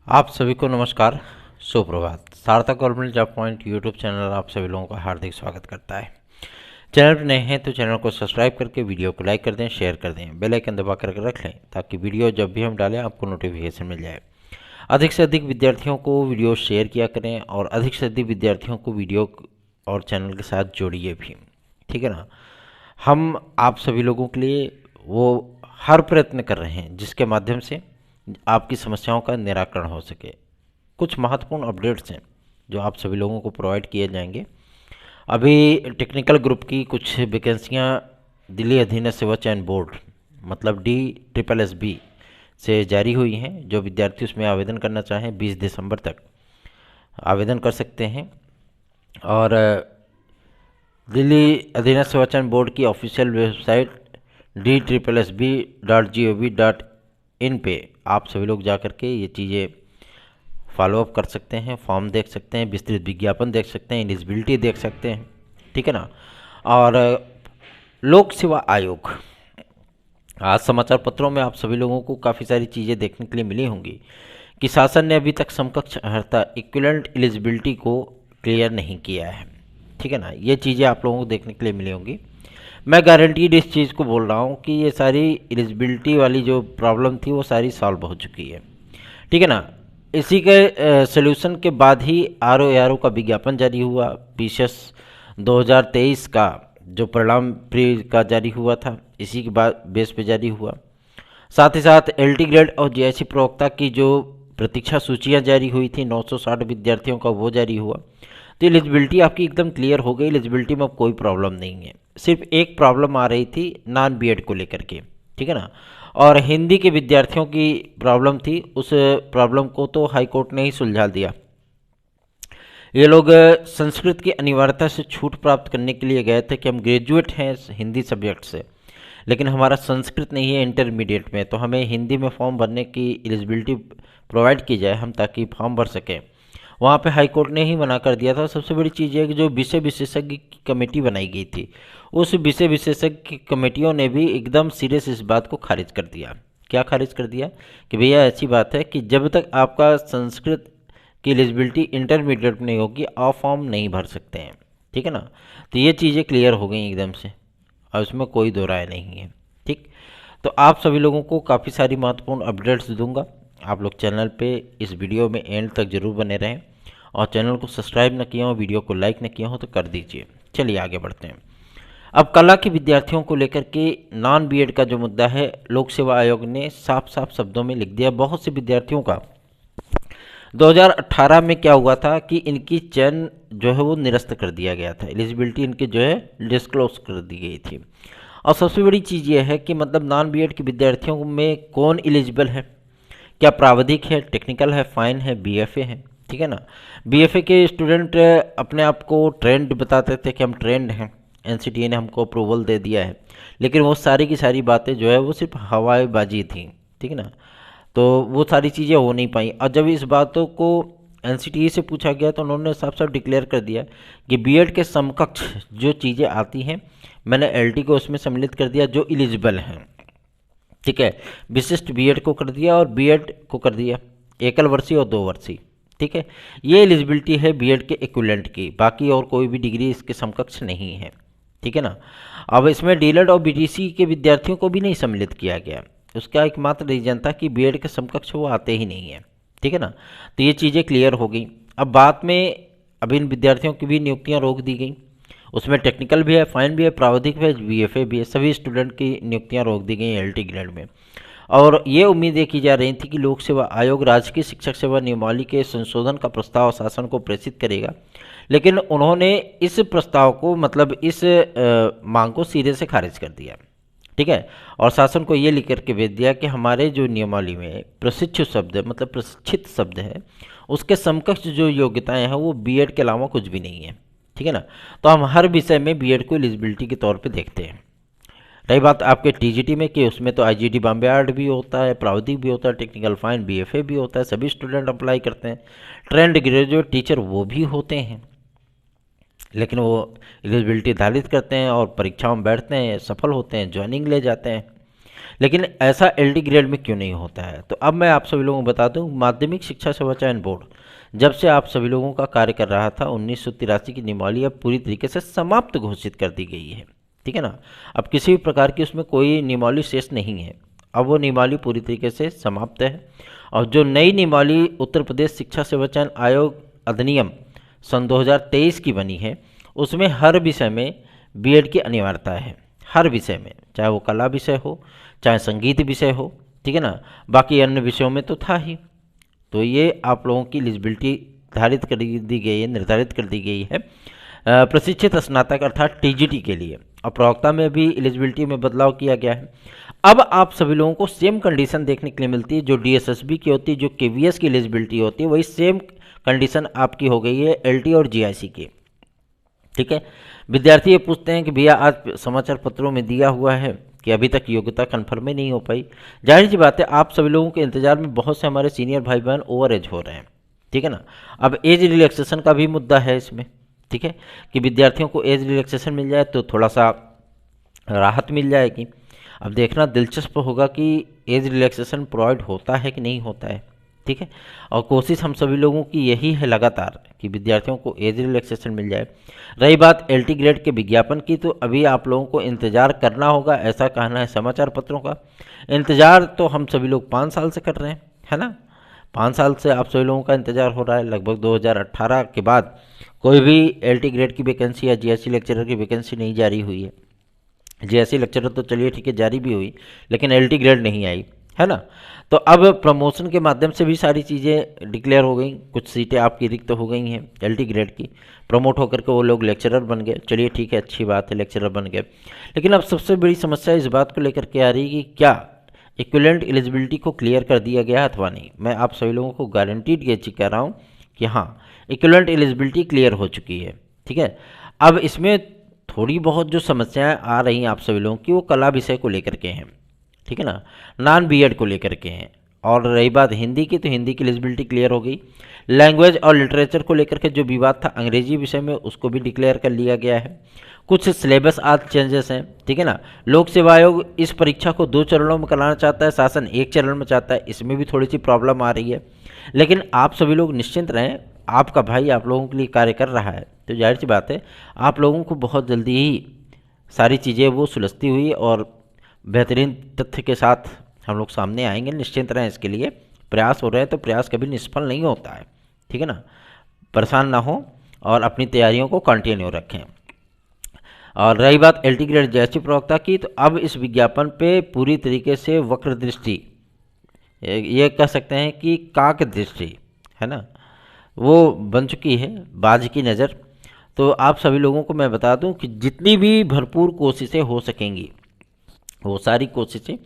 आप सभी को नमस्कार, सुप्रभात। सार्थक government job point YouTube channel आप सभी लोगों का हार्दिक स्वागत करता है। चैनल पर नए हैं तो चैनल को सब्सक्राइब करके वीडियो को लाइक कर दें, शेयर कर दें, बेल आइकन दबा कर रख लें ताकि वीडियो जब भी हम डालें आपको नोटिफिकेशन मिल जाए। अधिक से अधिक विद्यार्थियों को वीडियो शेयर किया करें और अधिक से अधिक विद्यार्थियों को वीडियो और चैनल के साथ जोड़िए भी, ठीक है ना। हम आप सभी लोगों के लिए वो हर प्रयत्न कर रहे हैं जिसके माध्यम से आपकी समस्याओं का निराकरण हो सके। कुछ महत्वपूर्ण अपडेट्स हैं जो आप सभी लोगों को प्रोवाइड किए जाएंगे। अभी टेक्निकल ग्रुप की कुछ वैकेंसियां दिल्ली अधीनस्थ सेवा चयन बोर्ड मतलब DSSB से जारी हुई हैं। जो विद्यार्थी उसमें आवेदन करना चाहें 20 दिसंबर तक आवेदन कर सकते हैं। और दिल्ली अधीनस्थ सेवा चयन बोर्ड की ऑफिशियल वेबसाइट DSSB.gov.in पे आप सभी लोग जा कर के ये चीज़ें फॉलोअप कर सकते हैं, फॉर्म देख सकते हैं, विस्तृत विज्ञापन देख सकते हैं, एलिजिबिलिटी देख सकते हैं, ठीक है ना। और लोक सेवा आयोग, आज समाचार पत्रों में आप सभी लोगों को काफ़ी सारी चीज़ें देखने के लिए मिली होंगी कि शासन ने अभी तक समकक्ष अर्हता इक्विवेलेंट एलिजिबिलिटी को क्लियर नहीं किया है, ठीक है ना। ये चीज़ें आप लोगों को देखने के लिए मिली होंगी। मैं गारंटीड इस चीज़ को बोल रहा हूँ कि ये सारी एलिजिबिलिटी वाली जो प्रॉब्लम थी वो सारी सॉल्व हो चुकी है, ठीक है ना। इसी के सलूशन के बाद ही RO का विज्ञापन जारी हुआ। PCS 2023 का जो परिणाम प्री का जारी हुआ था इसी के बाद बेस पे जारी हुआ। साथ ही साथ LT ग्रेड और JIC प्रवक्ता की जो प्रतीक्षा सूचियां जारी हुई थी 960 विद्यार्थियों का, वो जारी हुआ। तो एलिजिबिलिटी आपकी एकदम क्लियर हो गई। एलिजिबिलिटी में अब कोई प्रॉब्लम नहीं है। सिर्फ एक प्रॉब्लम आ रही थी नॉन BEd को लेकर के, ठीक है ना। और हिंदी के विद्यार्थियों की प्रॉब्लम थी, उस प्रॉब्लम को तो हाई कोर्ट ने ही सुलझा दिया। ये लोग संस्कृत की अनिवार्यता से छूट प्राप्त करने के लिए गए थे कि हम ग्रेजुएट हैं हिंदी सब्जेक्ट से, लेकिन हमारा संस्कृत नहीं है इंटरमीडिएट में, तो हमें हिंदी में फॉर्म भरने की एलिजिबिलिटी प्रोवाइड की जाए हम, ताकि फॉर्म भर सकें। वहाँ पे हाई कोर्ट ने ही मना कर दिया था। सबसे बड़ी चीज़ है कि जो विषय विशेषज्ञ की कमेटी बनाई गई थी, उस विषय विशेषज्ञ की कमेटियों ने भी एकदम सीरियस इस बात को खारिज कर दिया। क्या खारिज कर दिया कि भैया ऐसी बात है कि जब तक आपका संस्कृत की एलिजिबिलिटी इंटरमीडिएट में नहीं होगी आप फॉर्म नहीं भर सकते हैं, ठीक है ना। तो ये चीज़ें क्लियर हो गई एकदम से और उसमें कोई दो राय नहीं है, ठीक। तो आप सभी लोगों को काफ़ी सारी महत्वपूर्ण अपडेट्स दूंगा। आप लोग चैनल पे इस वीडियो में एंड तक जरूर बने रहें और चैनल को सब्सक्राइब न किया हो, वीडियो को लाइक न किया हो तो कर दीजिए। चलिए आगे बढ़ते हैं। अब कला के विद्यार्थियों को लेकर के नॉन BEd का जो मुद्दा है, लोक सेवा आयोग ने साफ साफ शब्दों में लिख दिया। बहुत से विद्यार्थियों का 2018 में क्या हुआ था कि इनकी चयन जो है वो निरस्त कर दिया गया था, एलिजिबिलिटी इनके जो है डिस्क्लोज कर दी गई थी। और सबसे बड़ी चीज़ ये है कि मतलब नॉन BEd के विद्यार्थियों में कौन एलिजिबल है, क्या प्रावधिक है, टेक्निकल है, फाइन है, BFA है, ठीक है ना। BFA के स्टूडेंट अपने आप को ट्रेंड बताते थे कि हम ट्रेंड हैं, NCTA ने हमको अप्रूवल दे दिया है, लेकिन वो सारी की सारी बातें जो है वो सिर्फ हवाईबाजी थी, ठीक है ना। तो वो सारी चीज़ें हो नहीं पाई। और जब इस बातों को NCTA से पूछा गया तो उन्होंने साफ साफ डिक्लेयर कर दिया कि BEd के समकक्ष जो चीज़ें आती हैं मैंने LT को उसमें सम्मिलित कर दिया जो एलिजिबल हैं, ठीक है। विशिष्ट BEd को कर दिया और BEd को कर दिया एकल वर्षीय और 2 वर्षीय, ठीक है। ये एलिजिबिलिटी है BEd के इक्विवेलेंट की, बाकी और कोई भी डिग्री इसके समकक्ष नहीं है, ठीक है ना। अब इसमें DLED और BTC के विद्यार्थियों को भी नहीं सम्मिलित किया गया। उसका एकमात्र रीजन था कि BEd के समकक्ष वो आते ही नहीं है, ठीक है ना। तो ये चीज़ें क्लियर हो गई। अब बाद में अब इन विद्यार्थियों की भी नियुक्तियाँ रोक दी गई। उसमें टेक्निकल भी है, फाइन भी है, प्रावधिक भी है, BFA भी है, सभी स्टूडेंट की नियुक्तियां रोक दी गई LT ग्रेड में। और ये उम्मीदें की जा रही थी कि लोक सेवा आयोग राजकीय शिक्षक सेवा नियमावली के संशोधन का प्रस्ताव शासन को प्रेषित करेगा, लेकिन उन्होंने इस प्रस्ताव को मतलब इस मांग को सिरे से खारिज कर दिया, ठीक है। और शासन को ये लिख करके भेज दिया कि हमारे जो नियमावली में प्रशिक्षु शब्द है मतलब प्रशिक्षित शब्द है, उसके समकक्ष जो योग्यताएं हैं वो BEd के अलावा कुछ भी नहीं है, ठीक है ना। तो हम हर विषय में BEd को एलिजिबिलिटी के तौर पे देखते हैं। रही बात आपके TGT में कि उसमें तो IGT बॉम्बे आर्ट भी होता है, प्रावधिक भी होता है, टेक्निकल फाइन BFA भी होता है, सभी स्टूडेंट अप्लाई करते हैं। ट्रेंड ग्रेजुएट टीचर वो भी होते हैं, लेकिन वो एलिजिबिलिटी धारित करते हैं और परीक्षाओं में बैठते हैं, सफल होते हैं, ज्वाइनिंग ले जाते हैं। लेकिन ऐसा एलटी ग्रेड में क्यों नहीं होता है? तो अब मैं आप सभी लोगों को बता दूं, माध्यमिक शिक्षा सेवा चयन बोर्ड जब से आप सभी लोगों का कार्य कर रहा था, 1983 की नियमावली अब पूरी तरीके से समाप्त घोषित कर दी गई है। ठीक है ना, अब किसी भी प्रकार की उसमें कोई नियमावली शेष नहीं है, अब वो नियमावली पूरी तरीके से समाप्त है। और जो नई नियमावली उत्तर प्रदेश शिक्षा सेवा चयन आयोग अधिनियम सन 2023 की बनी है, उसमें हर विषय में बीएड की अनिवार्यता है, हर विषय में, चाहे वो कला विषय हो, चाहे संगीत विषय हो, ठीक है ना, बाकी अन्य विषयों में तो था ही। तो ये आप लोगों की एलिजिबिलिटी निर्धारित कर दी गई है प्रशिक्षित स्नातक अर्थात टीजीटी के लिए। और प्रवक्ता में भी एलिजिबिलिटी में बदलाव किया गया है। अब आप सभी लोगों को सेम कंडीशन देखने के लिए मिलती है, जो डीएसएसबी की होती है, जो केवीएस की एलिजिबिलिटी होती है, वही सेम कंडीशन आपकी हो गई है एलटी और जीआईसी की। ठीक है, विद्यार्थी ये पूछते हैं कि भैया आज समाचार पत्रों में दिया हुआ है कि अभी तक योग्यता कन्फर्म ही नहीं हो पाई। जाहिर सी बात है, आप सभी लोगों के इंतजार में बहुत से हमारे सीनियर भाई बहन ओवर एज हो रहे हैं। ठीक है ना, अब एज रिलैक्सेशन का भी मुद्दा है इसमें। ठीक है, कि विद्यार्थियों को एज रिलैक्सेशन मिल जाए तो थोड़ा सा राहत मिल जाएगी। अब देखना दिलचस्प होगा कि एज रिलैक्सेशन प्रोवाइड होता है कि नहीं होता है। ठीक है, और कोशिश हम सभी लोगों की यही है लगातार कि विद्यार्थियों को एज रिलैक्सेशन मिल जाए। रही बात एलटी ग्रेड के विज्ञापन की, तो अभी आप लोगों को इंतज़ार करना होगा, ऐसा कहना है समाचार पत्रों का। इंतज़ार तो हम सभी लोग 5 साल से कर रहे हैं, है ना, 5 साल से आप सभी लोगों का इंतज़ार हो रहा है। लगभग 2018 के बाद कोई भी एलटी ग्रेड की वैकेंसी या जीएससी लेक्चरर की वैकेंसी नहीं जारी हुई है। जीएससी लेक्चरर तो चलिए ठीक है जारी भी हुई, लेकिन एलटी ग्रेड नहीं आई, है ना। तो अब प्रमोशन के माध्यम से भी सारी चीज़ें डिक्लेयर हो गई, कुछ सीटें आपकी रिक्त हो गई हैं एलटी ग्रेड की, प्रमोट होकर के वो लोग लेक्चरर बन गए। चलिए ठीक है, अच्छी बात है, लेक्चरर बन गए। लेकिन अब सबसे बड़ी समस्या इस बात को लेकर के आ रही है कि क्या इक्विवेलेंट एलिजिबिलिटी को क्लियर कर दिया गया अथवा नहीं। मैं आप सभी लोगों को गारंटीड ये चीज़ कह रहा हूँ कि हाँ, इक्विवेलेंट एलिजिबिलिटी क्लियर हो चुकी है। ठीक है, अब इसमें थोड़ी बहुत जो समस्याएं आ रही हैं आप सभी लोगों की, वो कला विषय को लेकर के हैं। ठीक है ना, नॉन बीएड को लेकर के हैं। और रही बात हिंदी की, तो हिंदी की एलिजिबिलिटी क्लियर हो गई। लैंग्वेज और लिटरेचर को लेकर के जो विवाद था अंग्रेजी विषय में, उसको भी डिक्लेयर कर लिया गया है। कुछ सिलेबस आज चेंजेस हैं। ठीक है ना, लोक सेवा आयोग इस परीक्षा को 2 चरणों में कराना चाहता है, शासन 1 चरण में चाहता है, इसमें भी थोड़ी सी प्रॉब्लम आ रही है। लेकिन आप सभी लोग निश्चिंत रहें, आपका भाई आप लोगों के लिए कार्य कर रहा है, तो जाहिर सी बात है आप लोगों को बहुत जल्दी ही सारी चीज़ें वो सुलझती हुई और बेहतरीन तथ्य के साथ हम लोग सामने आएंगे। निश्चिंत रहें, इसके लिए प्रयास हो रहे हैं, तो प्रयास कभी निष्फल नहीं होता है। ठीक है ना, परेशान ना हो और अपनी तैयारियों को कंटिन्यू रखें। और रही बात एलटी ग्रेड जीएससी प्रवक्ता की, तो अब इस विज्ञापन पे पूरी तरीके से वक्र दृष्टि, ये कह सकते हैं कि काक दृष्टि, है ना, वो बन चुकी है, बाज की नज़र। तो आप सभी लोगों को मैं बता दूं कि जितनी भी भरपूर कोशिशें हो सकेंगी, वो सारी कोशिशें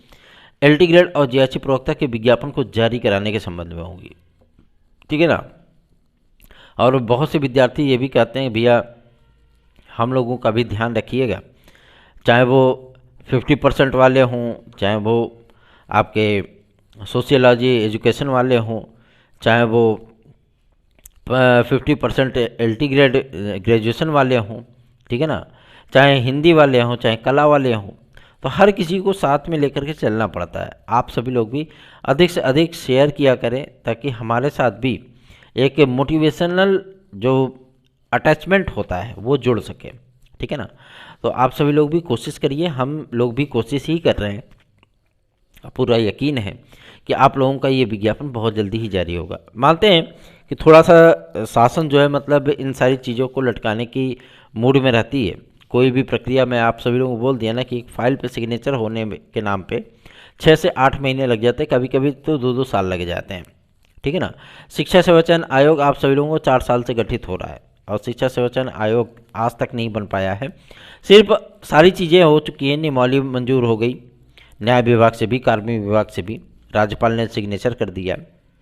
एलटी ग्रेड और जीएससी प्रवक्ता के विज्ञापन को जारी कराने के संबंध में होंगी। ठीक है ना, और बहुत से विद्यार्थी ये भी कहते हैं भैया हम लोगों का भी ध्यान रखिएगा, चाहे वो 50% वाले हों, चाहे वो आपके सोशियोलॉजी एजुकेशन वाले हों, चाहे वो 50% एलटी ग्रेड ग्रेजुएशन वाले हों, ठीक है ना, चाहे हिंदी वाले हों, चाहे कला वाले हों, तो हर किसी को साथ में लेकर के चलना पड़ता है। आप सभी लोग भी अधिक से अधिक शेयर किया करें, ताकि हमारे साथ भी एक मोटिवेशनल जो अटैचमेंट होता है वो जुड़ सके। ठीक है ना, तो आप सभी लोग भी कोशिश करिए, हम लोग भी कोशिश ही कर रहे हैं। पूरा यकीन है कि आप लोगों का ये विज्ञापन बहुत जल्दी ही जारी होगा। मानते हैं कि थोड़ा सा शासन जो है मतलब इन सारी चीज़ों को लटकाने की मूड में रहती है। कोई भी प्रक्रिया में आप सभी लोगों को बोल दिया ना कि एक फाइल पे सिग्नेचर होने के नाम पे 6 से 8 महीने लग जाते हैं, कभी कभी तो 2-2 साल लग जाते हैं। ठीक है ना, शिक्षा सेवा चयन आयोग आप सभी लोगों को 4 साल से गठित हो रहा है, और शिक्षा सेवा चयन आयोग आज तक नहीं बन पाया है। सिर्फ सारी चीज़ें हो चुकी हैं, नियमावली मंजूर हो गई, न्याय विभाग से भी, कार्मिक विभाग से भी, राज्यपाल ने सिग्नेचर कर दिया।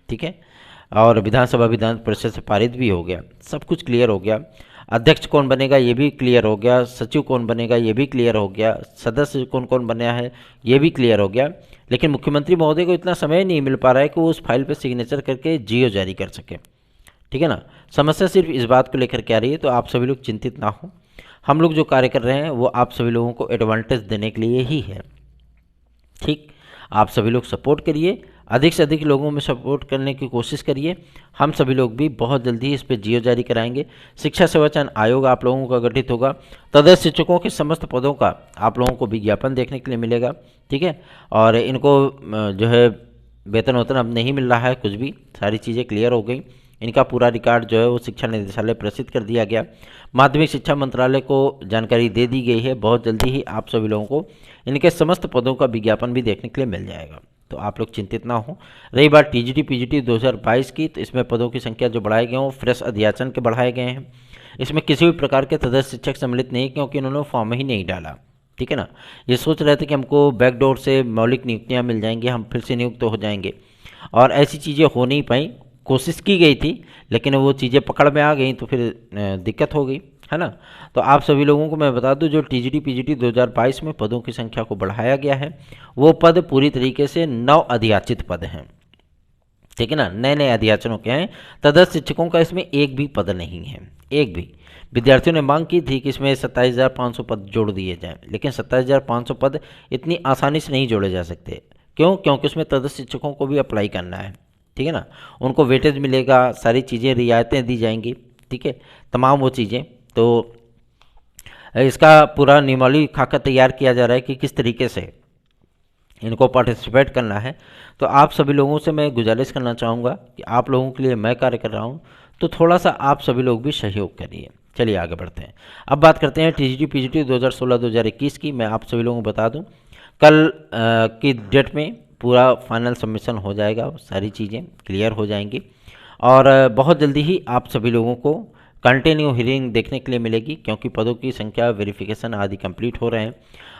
ठीक है, और विधानसभा विधान परिषद से पारित भी हो गया, सब कुछ क्लियर हो गया। अध्यक्ष कौन बनेगा ये भी क्लियर हो गया, सचिव कौन बनेगा ये भी क्लियर हो गया, सदस्य कौन कौन बना है ये भी क्लियर हो गया। लेकिन मुख्यमंत्री महोदय को इतना समय नहीं मिल पा रहा है कि वो उस फाइल पर सिग्नेचर करके जीओ जारी कर सके। ठीक है ना, समस्या सिर्फ इस बात को लेकर के आ रही है। तो आप सभी लोग चिंतित ना हो, हम लोग जो कार्य कर रहे हैं वो आप सभी लोगों को एडवांटेज देने के लिए ही है। ठीक, आप सभी लोग सपोर्ट करिए, अधिक से अधिक लोगों में सपोर्ट करने की कोशिश करिए। हम सभी लोग भी बहुत जल्दी ही इस पर जियो जारी कराएंगे। शिक्षा सेवा चयन आयोग आप लोगों का गठित होगा, तदर्थ शिक्षकों के समस्त पदों का आप लोगों को विज्ञापन देखने के लिए मिलेगा, ठीक है। और इनको जो है वेतन वेतन अब नहीं मिल रहा है, कुछ भी सारी चीज़ें क्लियर हो गई। इनका पूरा रिकॉर्ड जो है वो शिक्षा निदेशालय प्रेषित कर दिया गया, माध्यमिक शिक्षा मंत्रालय को जानकारी दे दी गई है। बहुत जल्दी ही आप सभी लोगों को इनके समस्त पदों का विज्ञापन भी देखने के लिए मिल जाएगा, तो आप लोग चिंतित ना हो। रही बात टीजीटी पीजीटी 2022 की, तो इसमें पदों की संख्या जो बढ़ाए गए हैं फ्रेश अध्याचन के बढ़ाए गए हैं। इसमें किसी भी प्रकार के तदर्थ शिक्षक सम्मिलित नहीं, क्योंकि इन्होंने फॉर्म ही नहीं डाला, ठीक है ना। ये सोच रहे थे कि हमको बैकडोर से मौलिक नियुक्तियाँ मिल जाएंगी, हम फिर से नियुक्त हो जाएंगे, और ऐसी चीज़ें हो नहीं पाई। कोशिश की गई थी लेकिन वो चीज़ें पकड़ में आ गई, तो फिर दिक्कत हो गई, है ना। तो आप सभी लोगों को मैं बता दूं, जो टीजीटी पीजीटी 2022 में पदों की संख्या को बढ़ाया गया है, वो पद पूरी तरीके से नव अधियाचित पद हैं, ठीक है ना, नए नए अध्याचनों के हैं। तदर्थ शिक्षकों का इसमें एक भी पद नहीं है, एक भी। विद्यार्थियों ने मांग की थी कि इसमें 27,500 पद जोड़ दिए जाएं, लेकिन 27,500 पद इतनी आसानी से नहीं जोड़े जा सकते। क्यों? क्योंकि उसमें तदर्थ शिक्षकों को भी अप्लाई करना है, ठीक है ना। उनको वेटेज मिलेगा, सारी चीज़ें रियायतें दी जाएंगी, ठीक है, तमाम वो चीज़ें। तो इसका पूरा नियमावली खाका तैयार किया जा रहा है कि किस तरीके से इनको पार्टिसिपेट करना है। तो आप सभी लोगों से मैं गुजारिश करना चाहूँगा कि आप लोगों के लिए मैं कार्य कर रहा हूँ, तो थोड़ा सा आप सभी लोग भी सहयोग करिए। चलिए आगे बढ़ते हैं। अब बात करते हैं टीजीटी पीजीटी 2016-2021 की। मैं आप सभी लोगों को बता दूं, कल की डेट में पूरा फाइनल सबमिशन हो जाएगा, सारी चीज़ें क्लियर हो जाएंगी, और बहुत जल्दी ही आप सभी लोगों को कंटिन्यू हियरिंग देखने के लिए मिलेगी, क्योंकि पदों की संख्या, वेरिफिकेशन आदि कंप्लीट हो रहे हैं।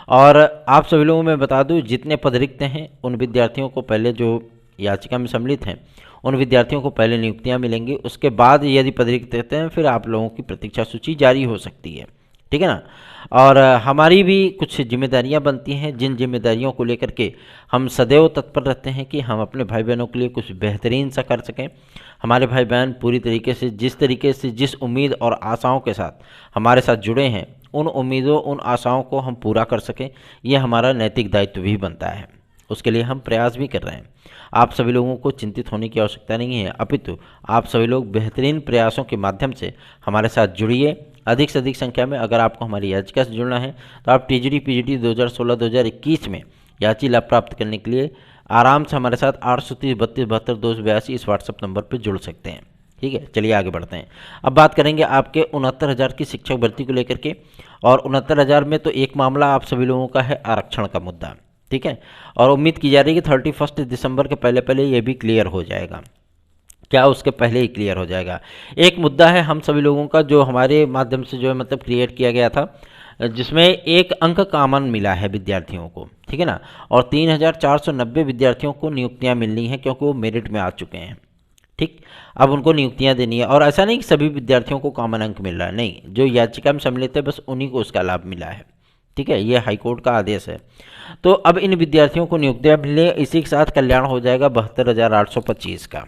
और आप सभी लोगों में बता दूं, जितने पद रिक्त हैं उन विद्यार्थियों को पहले, जो याचिका में सम्मिलित हैं उन विद्यार्थियों को पहले नियुक्तियां मिलेंगी। उसके बाद यदि पद रिक्त रहते हैं फिर आप लोगों की प्रतीक्षा सूची जारी हो सकती है, ठीक है ना। और हमारी भी कुछ जिम्मेदारियां बनती हैं, जिन जिम्मेदारियों को लेकर के हम सदैव तत्पर रहते हैं कि हम अपने भाई बहनों के लिए कुछ बेहतरीन सा कर सकें। हमारे भाई बहन पूरी तरीके से जिस उम्मीद और आशाओं के साथ हमारे साथ जुड़े हैं, उन उम्मीदों उन आशाओं को हम पूरा कर सकें, ये हमारा नैतिक दायित्व भी बनता है। उसके लिए हम प्रयास भी कर रहे हैं। आप सभी लोगों को चिंतित होने की आवश्यकता नहीं है, अपितु आप सभी लोग बेहतरीन प्रयासों के माध्यम से हमारे साथ जुड़िए। अधिक से अधिक संख्या में अगर आपको हमारी याचिका से जुड़ना है तो आप टीजीटी पीजीटी 2016-2021 में याची लाभ प्राप्त करने के लिए आराम से हमारे साथ 830-32-72-282 इस व्हाट्सएप नंबर पर जुड़ सकते हैं, ठीक है। चलिए आगे बढ़ते हैं। अब बात करेंगे आपके 69,000 की शिक्षक भर्ती को लेकर के, और 69,000 में तो एक मामला आप सभी लोगों का है आरक्षण का मुद्दा, ठीक है। और उम्मीद की जा रही है कि 31 दिसंबर के पहले पहले ये भी क्लियर हो जाएगा। क्या उसके पहले ही क्लियर हो जाएगा? एक मुद्दा है हम सभी लोगों का, जो हमारे माध्यम से जो है मतलब क्रिएट किया गया था, जिसमें एक अंक कॉमन मिला है विद्यार्थियों को, ठीक है ना। और 3,490 विद्यार्थियों को नियुक्तियां मिलनी है, क्योंकि वो मेरिट में आ चुके हैं, ठीक। अब उनको नियुक्तियां देनी है, और ऐसा नहीं कि सभी विद्यार्थियों को कॉमन अंक मिल रहा है, नहीं, जो याचिका में सम्मिलित है बस उन्हीं को उसका लाभ मिला है, ठीक है। ये हाईकोर्ट का आदेश है। तो अब इन विद्यार्थियों को नियुक्तियां मिलने, इसी के साथ कल्याण हो जाएगा 72,825 का,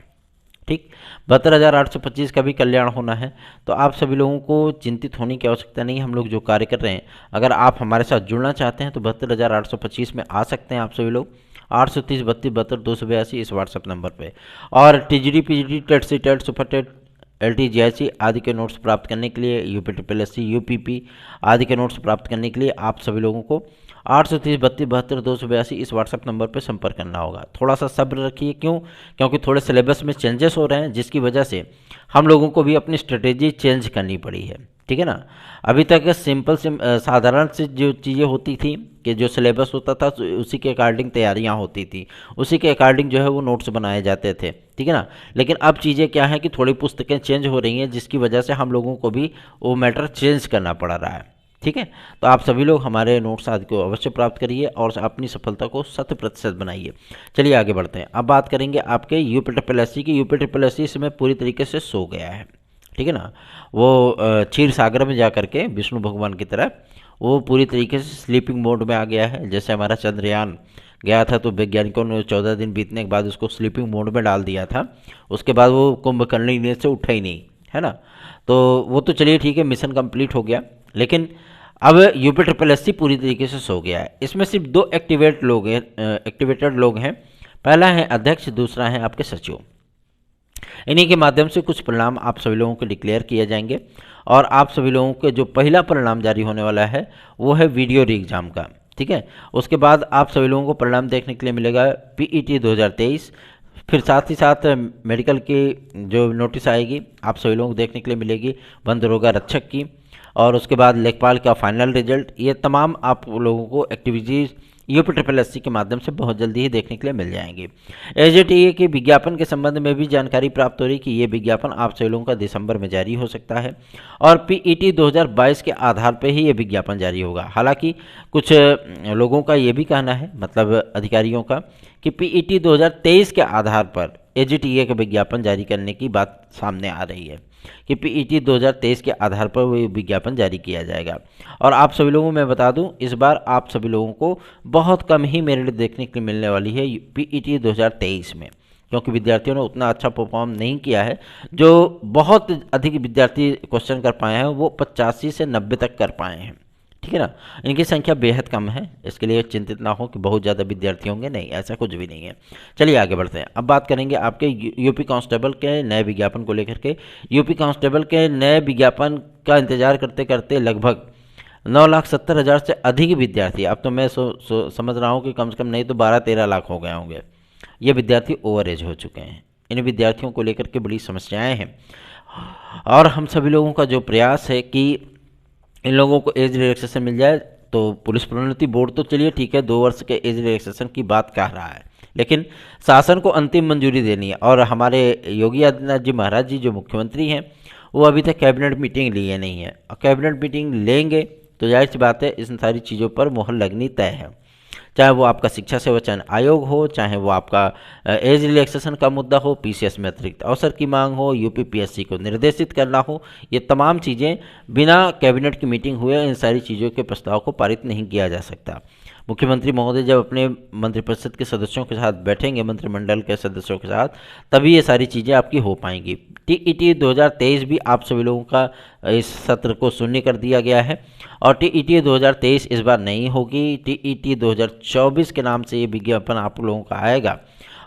ठीक। 72,825 का भी कल्याण होना है। तो आप सभी लोगों को चिंतित होने की आवश्यकता नहीं है। हम लोग जो कार्य कर रहे हैं, अगर आप हमारे साथ जुड़ना चाहते हैं तो 72,825 में आ सकते हैं आप सभी लोग, 830-32-72-282 इस व्हाट्सएप नंबर पे। और TGT PGT TET C TET super TET LTGIC आदि के नोट्स प्राप्त करने के लिए, UPSSC UPP आदि के नोट्स प्राप्त करने के लिए आप सभी लोगों को 830-32-72-282 इस व्हाट्सएप नंबर पर संपर्क करना होगा। थोड़ा सा सब्र रखिए, क्यों? क्योंकि थोड़े सिलेबस में चेंजेस हो रहे हैं, जिसकी वजह से हम लोगों को भी अपनी स्ट्रेटेजी चेंज करनी पड़ी है, ठीक है ना। अभी तक सिंपल साधारण से जो चीज़ें होती थी कि जो सिलेबस होता था उसी के अकॉर्डिंग तैयारियां होती थी, उसी के अकॉर्डिंग जो है वो नोट्स बनाए जाते थे, ठीक है ना। लेकिन अब चीज़ें क्या है कि थोड़ी पुस्तकें चेंज हो रही हैं, जिसकी वजह से हम लोगों को भी वो मैटर चेंज करना पड़ रहा है, ठीक है। तो आप सभी लोग हमारे नोट्स आदि को अवश्य प्राप्त करिए और अपनी सफलता को 100% बनाइए। चलिए आगे बढ़ते हैं। अब बात करेंगे आपके UPSSC की। UPSSC इसमें पूरी तरीके से सो गया है, ठीक है ना। वो क्षीर सागर में जा करके विष्णु भगवान की तरह वो पूरी तरीके से स्लीपिंग मोड में आ गया है। जैसे हमारा चंद्रयान गया था तो वैज्ञानिकों ने 14 दिन बीतने के बाद उसको स्लीपिंग मोड में डाल दिया था, उसके बाद वो कुंभकर्ण से उठा ही नहीं, है ना। तो वो तो चलिए ठीक है, मिशन कंप्लीट हो गया। लेकिन अब यूपी ट्रिपल एस सी पूरी तरीके से सो गया है। इसमें सिर्फ दो एक्टिवेटेड लोग हैं। पहला है अध्यक्ष, दूसरा है आपके सचिव। इन्हीं के माध्यम से कुछ परिणाम आप सभी लोगों के डिक्लेयर किए जाएंगे और आप सभी लोगों के जो पहला परिणाम जारी होने वाला है वो है वीडियो री एग्ज़ाम का। ठीक है, उसके बाद आप सभी लोगों को परिणाम देखने के लिए मिलेगा पीईटी 2023, फिर साथ ही साथ मेडिकल की जो नोटिस आएगी आप सभी लोगों को देखने के लिए मिलेगी, वन दरोगा रक्षक की, और उसके बाद लेखपाल का फाइनल रिजल्ट। ये तमाम आप लोगों को activities UP triple S C के माध्यम से बहुत जल्दी ही देखने के लिए मिल जाएंगी। एजेटीए के विज्ञापन के संबंध में भी जानकारी प्राप्त हो रही कि ये विज्ञापन आप सभी लोगों का दिसंबर में जारी हो सकता है और पीईटी 2022 के आधार पर ही ये विज्ञापन जारी होगा। हालांकि कुछ लोगों का ये भी कहना है, मतलब अधिकारियों का, कि पीईटी 2023 के आधार पर एजेटीए का विज्ञापन जारी करने की बात सामने आ रही है कि पीईटी 2023 के आधार पर वो विज्ञापन जारी किया जाएगा। और आप सभी लोगों को मैं बता दूं, इस बार आप सभी लोगों को बहुत कम ही मेरिट देखने के लिए मिलने वाली है पीईटी 2023 में, क्योंकि विद्यार्थियों ने उतना अच्छा परफॉर्म नहीं किया है। जो बहुत अधिक विद्यार्थी क्वेश्चन कर पाए हैं वो 85 से 90 तक कर पाए हैं। ठीक है ना, इनकी संख्या बेहद कम है, इसके लिए चिंतित ना हो कि बहुत ज़्यादा विद्यार्थी होंगे, नहीं, ऐसा कुछ भी नहीं है। चलिए आगे बढ़ते हैं। अब बात करेंगे आपके यूपी कांस्टेबल के नए विज्ञापन को लेकर के। यूपी कांस्टेबल के नए विज्ञापन का इंतजार करते करते लगभग 9,70,000 से अधिक विद्यार्थी, अब तो मैं समझ रहा हूँ कि कम से कम नहीं तो 12-13 लाख हो गए होंगे, ये विद्यार्थी ओवर एज हो चुके हैं। इन विद्यार्थियों को लेकर के बड़ी समस्याएँ हैं और हम सभी लोगों का जो प्रयास है कि इन लोगों को एज रिलैक्सेशन मिल जाए। तो पुलिस प्रोन्नति बोर्ड तो चलिए ठीक है, 2 वर्ष के एज रिलैक्सेशन की बात कह रहा है, लेकिन शासन को अंतिम मंजूरी देनी है। और हमारे योगी आदित्यनाथ जी महाराज जी जो मुख्यमंत्री हैं वो अभी तक कैबिनेट मीटिंग लिए नहीं है, और कैबिनेट मीटिंग लेंगे तो जाहिर सी बात है इन सारी चीज़ों पर मुहर लगनी तय है। चाहे वो आपका शिक्षा सेवा चयन आयोग हो, चाहे वो आपका एज रिलैक्सेशन का मुद्दा हो, पीसीएस में अतिरिक्त अवसर की मांग हो, यूपीपीएससी को निर्देशित करना हो, ये तमाम चीज़ें बिना कैबिनेट की मीटिंग हुए इन सारी चीज़ों के प्रस्ताव को पारित नहीं किया जा सकता। मुख्यमंत्री महोदय जब अपने मंत्रिपरिषद के सदस्यों के साथ बैठेंगे, मंत्रिमंडल के सदस्यों के साथ, तभी ये सारी चीज़ें आपकी हो पाएंगी। टीईटी 2023 भी आप सभी लोगों का इस सत्र को शून्य कर दिया गया है और टीईटी 2023 इस बार नहीं होगी। टीईटी 2024 के नाम से ये विज्ञापन आप लोगों का आएगा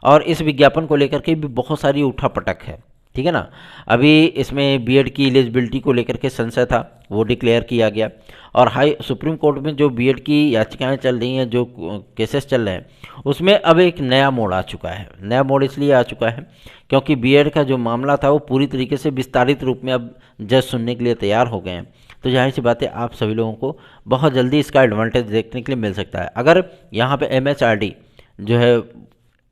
और इस विज्ञापन को लेकर के भी बहुत सारी उठापटक है। ठीक है ना, अभी इसमें बीएड की एलिजिबिलिटी को लेकर के संशय था, वो डिक्लेयर किया गया और सुप्रीम कोर्ट में जो बीएड की याचिकाएं चल रही हैं, जो केसेस चल रहे हैं, उसमें अब एक नया मोड़ आ चुका है। नया मोड़ इसलिए आ चुका है क्योंकि बीएड का जो मामला था वो पूरी तरीके से विस्तारित रूप में अब जज सुनने के लिए तैयार हो गए हैं। तो जाहिर सी बात है आप सभी लोगों को बहुत जल्दी इसका एडवांटेज देखने के लिए मिल सकता है। अगर यहाँ पे एमएचआरडी जो है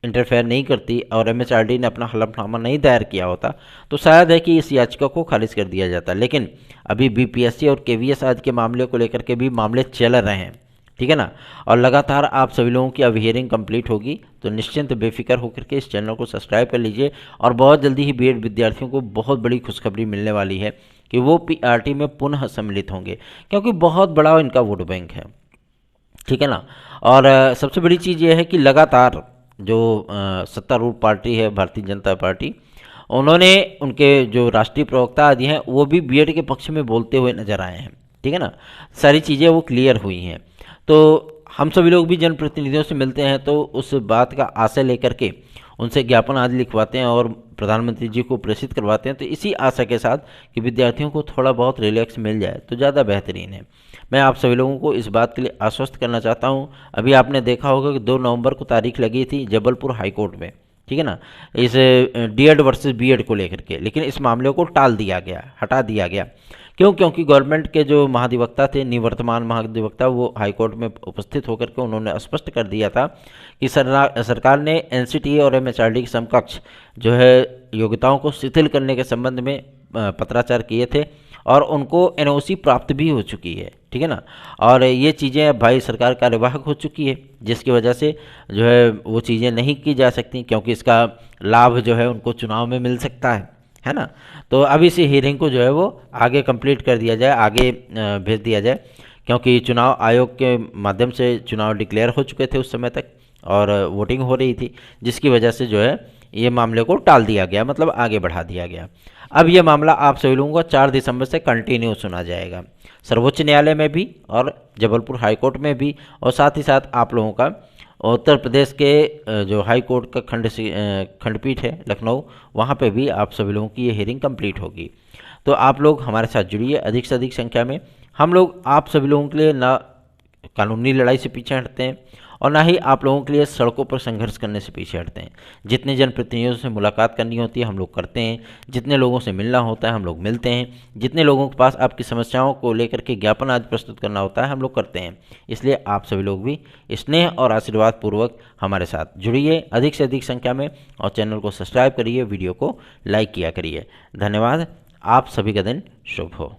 इंटरफेयर नहीं करती और एमएचआरडी ने अपना हलफनामा नहीं दायर किया होता तो शायद है कि इस याचिका को खारिज कर दिया जाता। लेकिन अभी बीपीएससी और केवीएस आदि के मामले को लेकर के भी मामले चल रहे हैं। ठीक है ना, और लगातार आप सभी लोगों की अब हियरिंग कंप्लीट होगी, तो निश्चिंत बेफिक्र होकर के इस चैनल को सब्सक्राइब कर लीजिए। और बहुत जल्दी ही बीएड विद्यार्थियों को बहुत बड़ी खुशखबरी मिलने वाली है कि वो पीआरटी में पुनः सम्मिलित होंगे, क्योंकि बहुत बड़ा इनका वोट बैंक है। ठीक है ना, और सबसे बड़ी चीज़ ये है कि लगातार जो सत्तारूढ़ पार्टी है भारतीय जनता पार्टी, उन्होंने उनके जो राष्ट्रीय प्रवक्ता आदि हैं वो भी बीएड के पक्ष में बोलते हुए नजर आए हैं। ठीक है ना, सारी चीज़ें वो क्लियर हुई हैं। तो हम सभी लोग भी जनप्रतिनिधियों से मिलते हैं तो उस बात का आशय लेकर के उनसे ज्ञापन आदि लिखवाते हैं और प्रधानमंत्री जी को प्रेषित करवाते हैं, तो इसी आशा के साथ कि विद्यार्थियों को थोड़ा बहुत रिलैक्स मिल जाए तो ज़्यादा बेहतरीन है। मैं आप सभी लोगों को इस बात के लिए आश्वस्त करना चाहता हूं। अभी आपने देखा होगा कि 2 नवंबर को तारीख लगी थी जबलपुर हाईकोर्ट में, ठीक है ना, इस डीएड वर्सेस बीएड को लेकर के, लेकिन इस मामले को टाल दिया गया, हटा दिया गया। क्यों? क्योंकि गवर्नमेंट के जो महाधिवक्ता थे, निवर्तमान महाधिवक्ता, वो हाईकोर्ट में उपस्थित होकर के उन्होंने स्पष्ट कर दिया था कि सरकार ने एनसीटीए और एमएचआरडी के समकक्ष जो है योग्यताओं को शिथिल करने के संबंध में पत्राचार किए थे और उनको एनओसी प्राप्त भी हो चुकी है। ठीक है ना, और ये चीज़ें भाई सरकार कार्यवाहक हो चुकी है, जिसकी वजह से जो है वो चीज़ें नहीं की जा सकती, क्योंकि इसका लाभ जो है उनको चुनाव में मिल सकता है ना। तो अब इस हियरिंग को जो है वो आगे कंप्लीट कर दिया जाए, आगे भेज दिया जाए, क्योंकि चुनाव आयोग के माध्यम से चुनाव डिक्लेयर हो चुके थे उस समय तक और वोटिंग हो रही थी, जिसकी वजह से जो है ये मामले को टाल दिया गया, मतलब आगे बढ़ा दिया गया। अब ये मामला आप सभी लोगों को 4 दिसंबर से कंटिन्यू सुना जाएगा, सर्वोच्च न्यायालय में भी और जबलपुर हाई कोर्ट में भी, और साथ ही साथ आप लोगों का उत्तर प्रदेश के जो हाई कोर्ट का खंडपीठ है लखनऊ, वहाँ पे भी आप सभी लोगों की ये हियरिंग कंप्लीट होगी। तो आप लोग हमारे साथ जुड़िए अधिक से अधिक संख्या में। हम लोग आप सभी लोगों के लिए ना कानूनी लड़ाई से पीछे हटते हैं और ना ही आप लोगों के लिए सड़कों पर संघर्ष करने से पीछे हटते हैं। जितने जनप्रतिनिधियों से मुलाकात करनी होती है हम लोग करते हैं, जितने लोगों से मिलना होता है हम लोग मिलते हैं, जितने लोगों के पास आपकी समस्याओं को लेकर के ज्ञापन आज प्रस्तुत करना होता है हम लोग करते हैं। इसलिए आप सभी लोग भी स्नेह और आशीर्वाद पूर्वक हमारे साथ जुड़िए अधिक से अधिक संख्या में, और चैनल को सब्सक्राइब करिए, वीडियो को लाइक किया करिए। धन्यवाद। आप सभी का दिन शुभ हो।